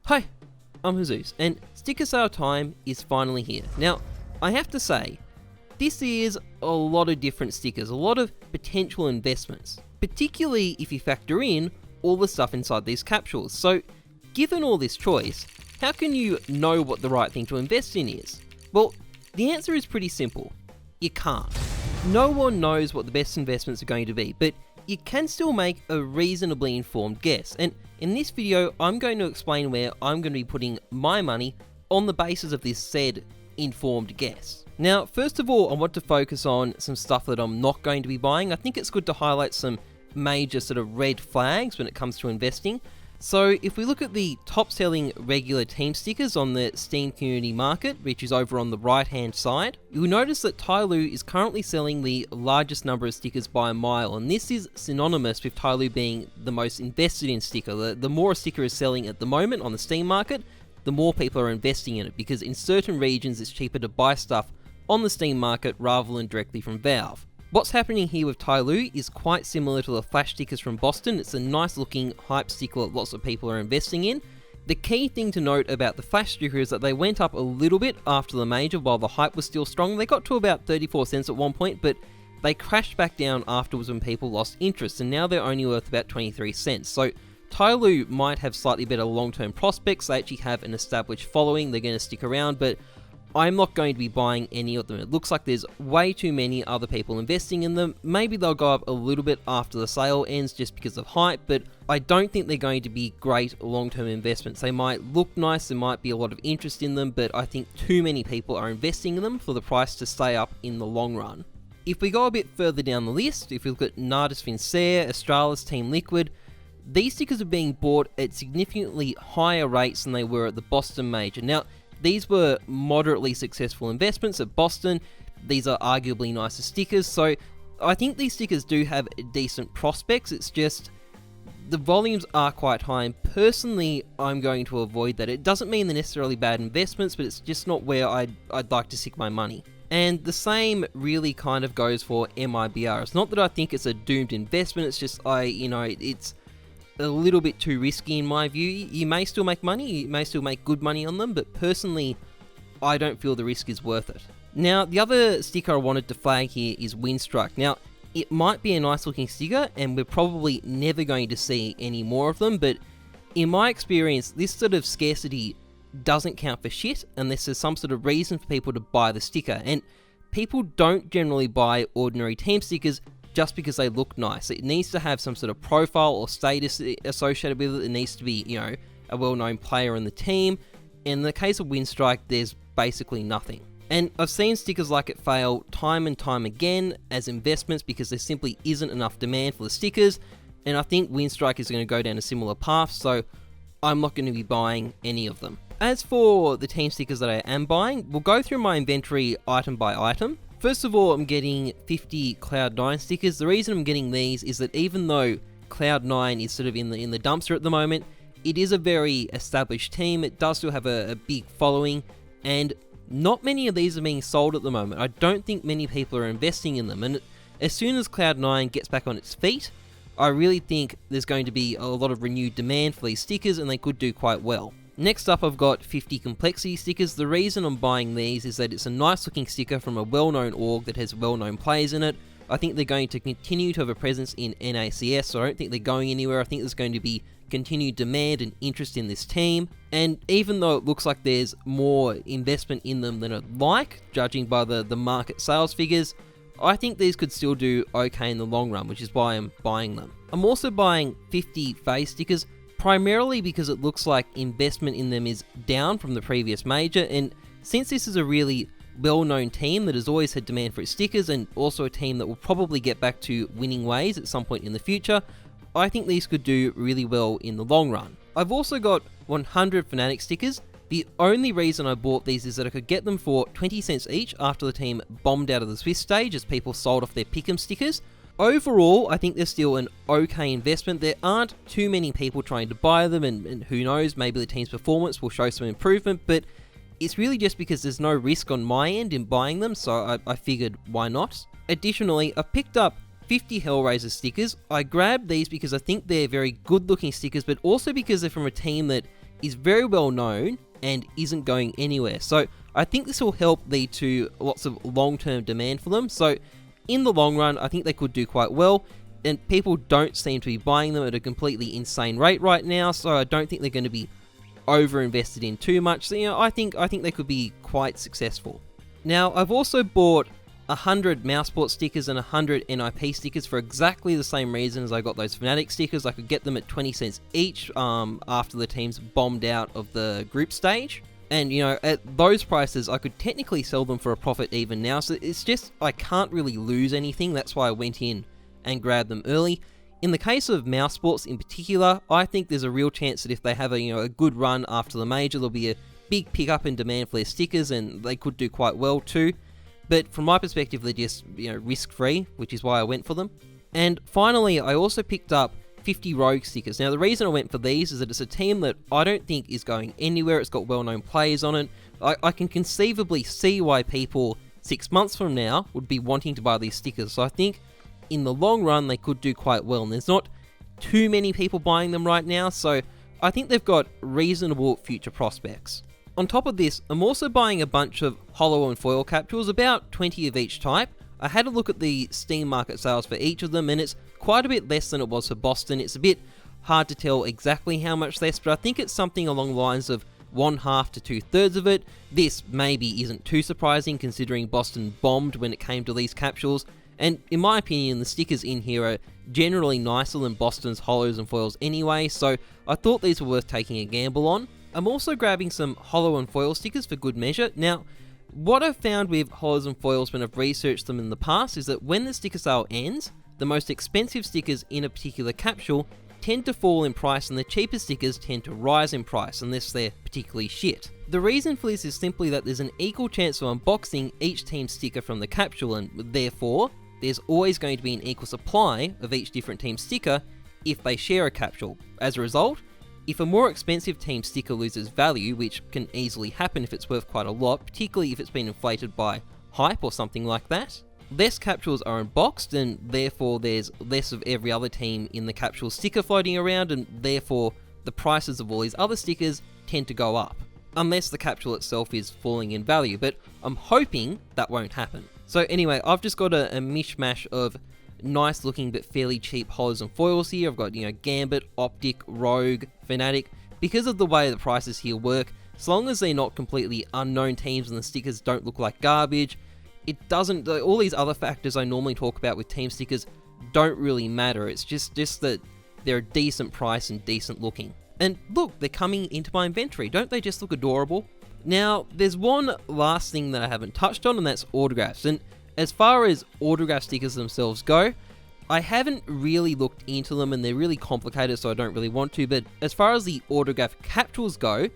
Hi, I'm Jesus, and sticker sale time is finally here. Now, I have to say, this is a lot of different stickers, a lot of potential investments, particularly if you factor in all the stuff inside these capsules. So, given all this choice, how can you know what the right thing to invest in is? Well, the answer is pretty simple. You can't. No one knows what the best investments are going to be, but you can still make a reasonably informed guess. And in this video, I'm going to explain where I'm going to be putting my money on the basis of this said informed guess. Now, first of all, I want to focus on some stuff that I'm not going to be buying. I think it's good to highlight some major sort of red flags when it comes to investing. So if we look at the top selling regular team stickers on the Steam community market, which is over on the right hand side, you'll notice that Tyloo is currently selling the largest number of stickers by a mile, and this is synonymous with Tyloo being the most invested in sticker. The more a sticker is selling at the moment on the Steam market, the more people are investing in it, because in certain regions it's cheaper to buy stuff on the Steam market rather than directly from Valve. What's happening here with Tyloo is quite similar to the flash stickers from Boston. It's a nice looking hype sticker that lots of people are investing in. The key thing to note about the flash sticker is that they went up a little bit after the major while the hype was still strong. They got to about 34 cents at one point, but they crashed back down afterwards when people lost interest, and now they're only worth about 23 cents. So Tyloo might have slightly better long-term prospects. They actually have an established following. They're going to stick around, but I'm not going to be buying any of them. It looks like there's way too many other people investing in them. Maybe they'll go up a little bit after the sale ends just because of hype, but I don't think they're going to be great long-term investments. They might look nice, there might be a lot of interest in them, but I think too many people are investing in them for the price to stay up in the long run. If we go a bit further down the list, if we look at Nardus Vincere, Astralis, Team Liquid, these stickers are being bought at significantly higher rates than they were at the Boston Major. Now, these were moderately successful investments at Boston. These are arguably nicer stickers, so I think these stickers do have decent prospects. It's just the volumes are quite high, and personally I'm going to avoid that. It doesn't mean they're necessarily bad investments, but it's just not where I'd like to stick my money. And the same really kind of goes for MIBR. It's not that I think it's a doomed investment, it's just it's a little bit too risky in my view. You may still make money, you may still make good money on them, but personally, I don't feel the risk is worth it. Now, the other sticker I wanted to flag here is Windstrike. Now, it might be a nice looking sticker, and we're probably never going to see any more of them, but in my experience, this sort of scarcity doesn't count for shit unless there's some sort of reason for people to buy the sticker, and people don't generally buy ordinary team stickers just because they look nice. It needs to have some sort of profile or status associated with it. It needs to be, a well-known player in the team. In the case of Windstrike, there's basically nothing. And I've seen stickers like it fail time and time again as investments because there simply isn't enough demand for the stickers, and I think Windstrike is going to go down a similar path, so I'm not going to be buying any of them. As for the team stickers that I am buying, we'll go through my inventory item by item. First of all, I'm getting 50 Cloud9 stickers. The reason I'm getting these is that even though Cloud9 is sort of in the dumpster at the moment, it is a very established team. It does still have a big following, and not many of these are being sold at the moment. I don't think many people are investing in them, and as soon as Cloud9 gets back on its feet, I really think there's going to be a lot of renewed demand for these stickers, and they could do quite well. Next up, I've got 50 Complexity stickers. The reason I'm buying these is that it's a nice looking sticker from a well-known org that has well-known players in it. I think they're going to continue to have a presence in NACS, so I don't think they're going anywhere. I think there's going to be continued demand and interest in this team. And even though it looks like there's more investment in them than I'd like, judging by the market sales figures, I think these could still do okay in the long run, which is why I'm buying them. I'm also buying 50 FaZe stickers, primarily because it looks like investment in them is down from the previous major, and since this is a really well-known team that has always had demand for its stickers, and also a team that will probably get back to winning ways at some point in the future, I think these could do really well in the long run. I've also got 100 Fnatic stickers. The only reason I bought these is that I could get them for 20 cents each after the team bombed out of the Swiss stage as people sold off their Pick'em stickers. Overall, I think they're still an okay investment. There aren't too many people trying to buy them, and who knows, maybe the team's performance will show some improvement, but it's really just because there's no risk on my end in buying them, so I figured why not. Additionally, I picked up 50 Hellraiser stickers. I grabbed these because I think they're very good looking stickers, but also because they're from a team that is very well known and isn't going anywhere. So I think this will help lead to lots of long-term demand for them. So in the long run, I think they could do quite well. And people don't seem to be buying them at a completely insane rate right now. So I don't think they're going to be over-invested in too much. So, I think they could be quite successful. Now, I've also bought 100 Mouseport stickers and 100 NIP stickers for exactly the same reason as I got those Fnatic stickers. I could get them at 20 cents each after the teams bombed out of the group stage. And, at those prices, I could technically sell them for a profit even now. So it's just, I can't really lose anything. That's why I went in and grabbed them early. In the case of Mousesports in particular, I think there's a real chance that if they have a good run after the major, there'll be a big pickup in demand for their stickers, and they could do quite well too. But from my perspective, they're just risk-free, which is why I went for them. And finally, I also picked up 50 Rogue stickers. Now, the reason I went for these is that it's a team that I don't think is going anywhere. It's got well-known players on it. I can conceivably see why people 6 months from now would be wanting to buy these stickers. So I think in the long run, they could do quite well. And there's not too many people buying them right now, so I think they've got reasonable future prospects. On top of this, I'm also buying a bunch of holo and foil capsules, about 20 of each type. I had a look at the Steam market sales for each of them, and it's quite a bit less than it was for Boston. It's a bit hard to tell exactly how much less, but I think it's something along the lines of 1/2 to 2/3 of it. This maybe isn't too surprising considering Boston bombed when it came to these capsules, and in my opinion, the stickers in here are generally nicer than Boston's holos and foils anyway, so I thought these were worth taking a gamble on. I'm also grabbing some holo and foil stickers for good measure. Now, what I've found with holos and foils when I've researched them in the past is that when the sticker sale ends, the most expensive stickers in a particular capsule tend to fall in price and the cheaper stickers tend to rise in price unless they're particularly shit. The reason for this is simply that there's an equal chance of unboxing each team's sticker from the capsule, and therefore there's always going to be an equal supply of each different team's sticker if they share a capsule. As a result, if a more expensive team sticker loses value, which can easily happen if it's worth quite a lot, particularly if it's been inflated by hype or something like that, less capsules are unboxed and therefore there's less of every other team in the capsule sticker floating around, and therefore the prices of all these other stickers tend to go up, unless the capsule itself is falling in value, but I'm hoping that won't happen. So anyway, I've just got a mishmash of nice looking but fairly cheap holos and foils here. I've got, Gambit, Optic, Rogue, Fnatic. Because of the way the prices here work, as long as they're not completely unknown teams and the stickers don't look like garbage, it doesn't, all these other factors I normally talk about with team stickers don't really matter. It's just that they're a decent price and decent looking. And look, they're coming into my inventory. Don't they just look adorable? Now, there's one last thing that I haven't touched on, and that's autographs. And as far as autograph stickers themselves go, I haven't really looked into them, and they're really complicated, so I don't really want to. But as far as the autograph capsules go,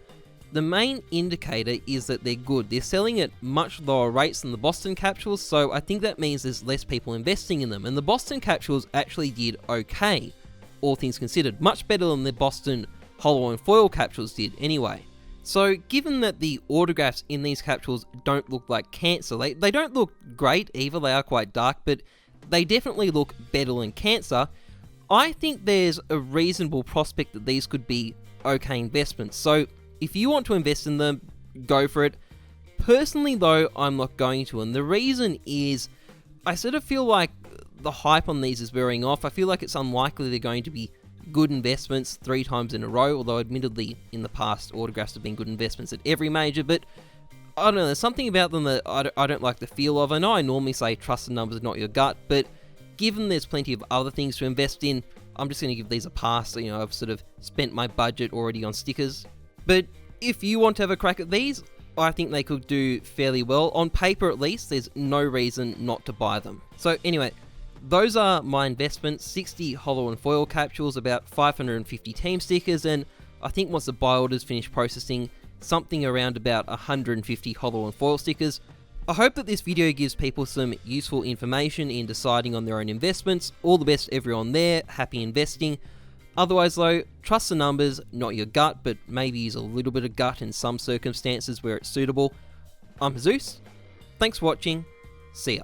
the main indicator is that they're good. They're selling at much lower rates than the Boston capsules, so I think that means there's less people investing in them. And the Boston capsules actually did okay, all things considered. Much better than the Boston holo and foil capsules did anyway. So given that the autographs in these capsules don't look like cancer, they don't look great either, they are quite dark, but they definitely look better than cancer, I think there's a reasonable prospect that these could be okay investments. So if you want to invest in them, go for it. Personally though, I'm not going to, and the reason is I sort of feel like the hype on these is wearing off. I feel like it's unlikely they're going to be good investments 3 times in a row, although admittedly in the past autographs have been good investments at every major, but I don't know, there's something about them that I don't like the feel of. I know I normally say trust the numbers, not your gut, but given there's plenty of other things to invest in, I'm just going to give these a pass. I've sort of spent my budget already on stickers. But if you want to have a crack at these, I think they could do fairly well. On paper at least, there's no reason not to buy them. So anyway, those are my investments: 60 holo and foil capsules, about 550 team stickers, and I think once the buy orders finish processing, something around about 150 holo and foil stickers. I hope that this video gives people some useful information in deciding on their own investments. All the best to everyone there, happy investing. Otherwise though, trust the numbers, not your gut, but maybe use a little bit of gut in some circumstances where it's suitable. I'm Jesus, thanks for watching, see ya.